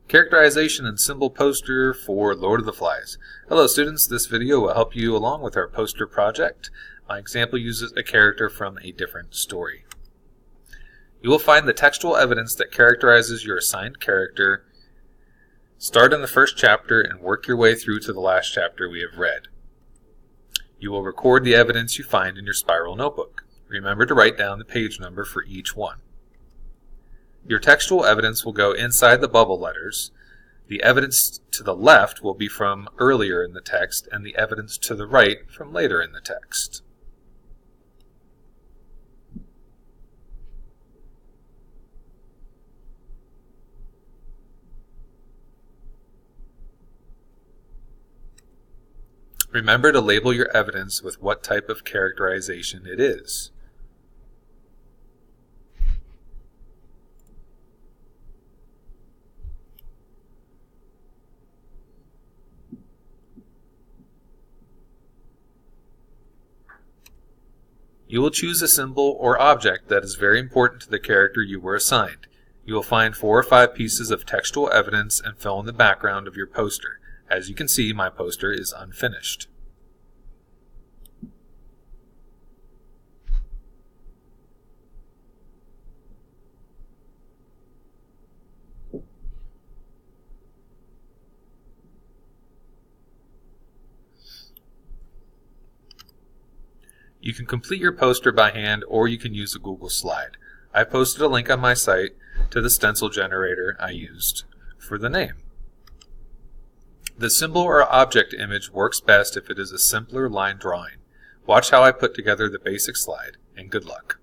Characterization and symbol poster for Lord of the Flies. Hello students, this video will help you along with our poster project. My example uses a character from a different story. You will find the textual evidence that characterizes your assigned character. Start in the first chapter and work your way through to the last chapter we have read. You will record the evidence you find in your spiral notebook. Remember to write down the page number for each one. Your textual evidence will go inside the bubble letters. The evidence to the left will be from earlier in the text, and the evidence to the right from later in the text. Remember to label your evidence with what type of characterization it is. You will choose a symbol or object that is very important to the character you were assigned. You will find 4 or 5 pieces of textual evidence and fill in the background of your poster. As you can see, my poster is unfinished. You can complete your poster by hand, or you can use a Google slide. I posted a link on my site to the stencil generator I used for the name. The symbol or object image works best if it is a simpler line drawing. Watch how I put together the basic slide, and good luck.